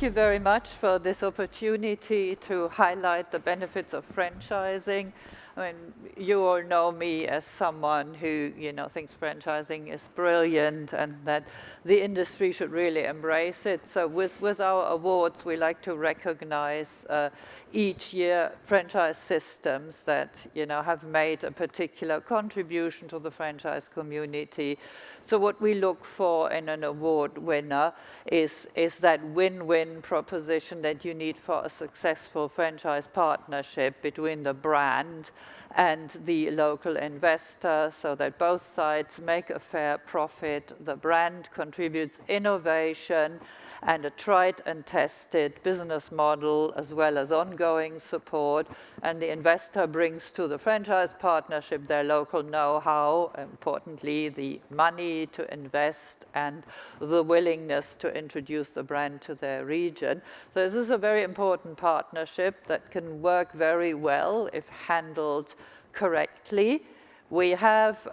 you very much for this opportunity to highlight the benefits of franchising. I mean, you all know me as someone who, thinks franchising is brilliant and that the industry should really embrace it. So with our awards, we like to recognize each year franchise systems that, have made a particular contribution to the franchise community. So what we look for in an award winner is that win-win proposition that you need for a successful franchise partnership between the brand and the local investor, so that both sides make a fair profit. The brand contributes innovation and a tried and tested business model, as well as ongoing support. And the investor brings to the franchise partnership their local know-how, importantly, the money to invest and the willingness to introduce the brand to their region. So this is a very important partnership that can work very well if handled correctly. We have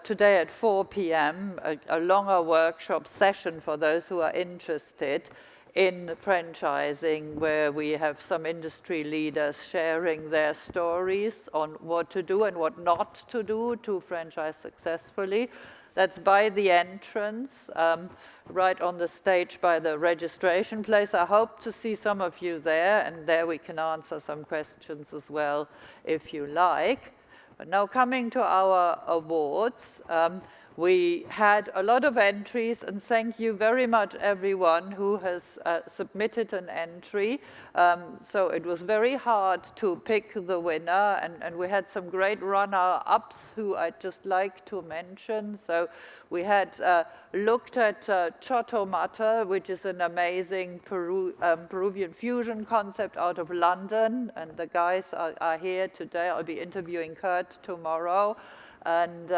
today at 4 p.m. a longer workshop session for those who are interested in franchising, where we have some industry leaders sharing their stories on what to do and what not to do to franchise successfully. That's by the entrance, right on the stage by the registration place. I hope to see some of you there, and there we can answer some questions as well if you like. But now coming to our awards, we had a lot of entries, and thank you very much everyone who has submitted an entry. So it was very hard to pick the winner, and we had some great runner-ups who I'd just like to mention. So we had looked at Cotronei, which is an amazing Peruvian fusion concept out of London, and the guys are here today. I'll be interviewing Kurt tomorrow, and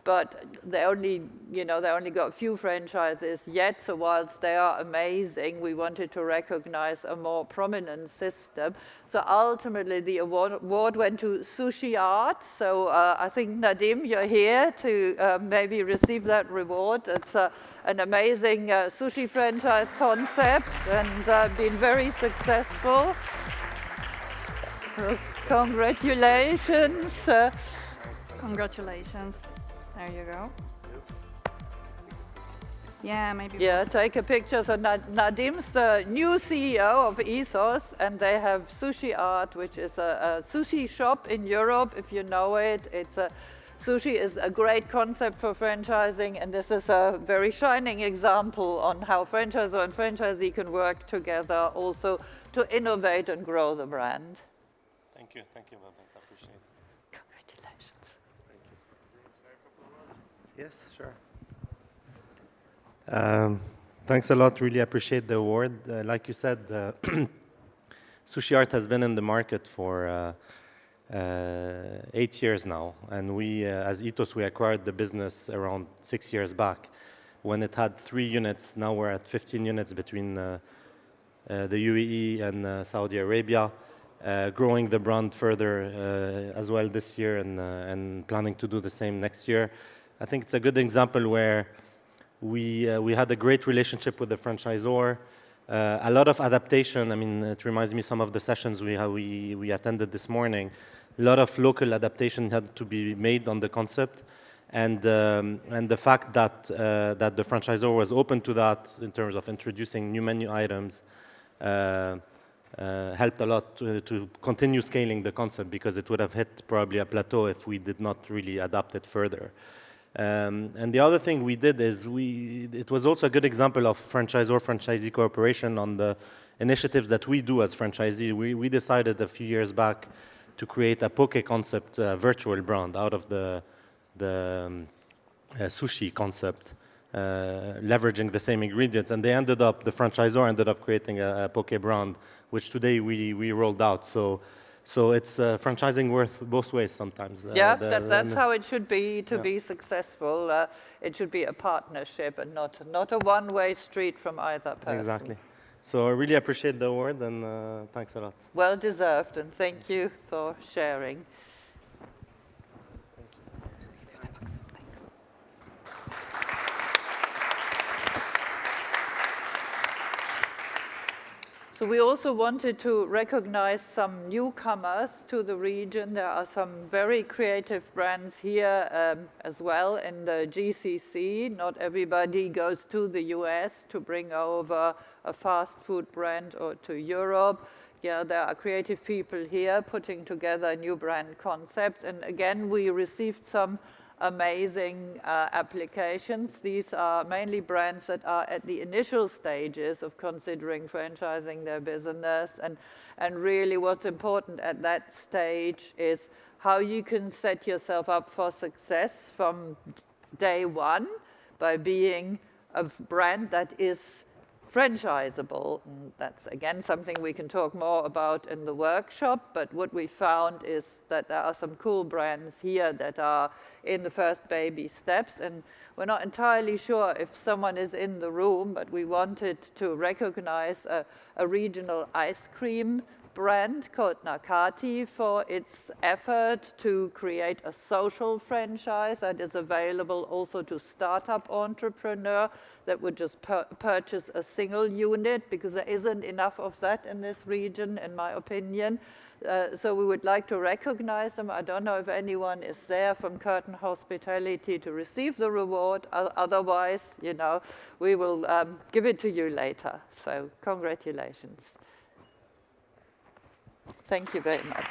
but they only got a few franchises yet, so whilst they are amazing, we wanted to recognize a more prominent system. So ultimately, the award went to Sushi Art. So I think, Nadim, you're here to maybe receive that reward. It's an amazing sushi franchise concept and been very successful. Congratulations. Congratulations. There you go. Yeah, maybe. Yeah, take a picture. So Nadim's the new CEO of Ethos, and they have Sushi Art, which is a sushi shop in Europe, if you know it. Sushi is a great concept for franchising, and this is a very shining example on how franchisor and franchisee can work together also to innovate and grow the brand. Thank you, Babette. I appreciate it. Congratulations. Yes, sure. Thanks a lot. Really appreciate the award. Like you said, Sushi Art has been in the market for 8 years now, and we, as Ethos, we acquired the business around 6 years back when it had 3 units. Now we're at 15 units between the UAE and Saudi Arabia, growing the brand further as well this year, and planning to do the same next year. I think it's a good example where we had a great relationship with the franchisor, a lot of adaptation. I mean, it reminds me some of the sessions we attended this morning. A lot of local adaptation had to be made on the concept, and the fact that the franchisor was open to that in terms of introducing new menu items helped a lot to continue scaling the concept, because it would have hit probably a plateau if we did not really adapt it further. And the other thing we did is it was also a good example of franchisor-franchisee cooperation on the initiatives that we do as franchisee. We decided a few years back to create a poke concept virtual brand out of the sushi concept, leveraging the same ingredients. And the franchisor ended up creating a poke brand, which today we rolled out. So it's franchising worth both ways sometimes. Yeah, that's how it should be to be successful. It should be a partnership and not a one-way street from either person. Exactly. So I really appreciate the award, and thanks a lot. Well deserved, and thank you for sharing. So we also wanted to recognize some newcomers to the region. There are some very creative brands here as well in the GCC. Not everybody goes to the US to bring over a fast food brand or to Europe. Yeah, there are creative people here putting together new brand concepts. And again, we received some amazing applications. These are mainly brands that are at the initial stages of considering franchising their business. And really what's important at that stage is how you can set yourself up for success from day one by being a brand that is franchisable. And that's again something we can talk more about in the workshop, but what we found is that there are some cool brands here that are in the first baby steps, and we're not entirely sure if someone is in the room, but we wanted to recognize a regional ice cream brand called Nakati for its effort to create a social franchise that is available also to startup entrepreneur that would just purchase a single unit, because there isn't enough of that in this region, in my opinion. So we would like to recognize them. I don't know if anyone is there from Curtin Hospitality to receive the reward. Otherwise, you know, we will give it to you later. So congratulations. Thank you very much.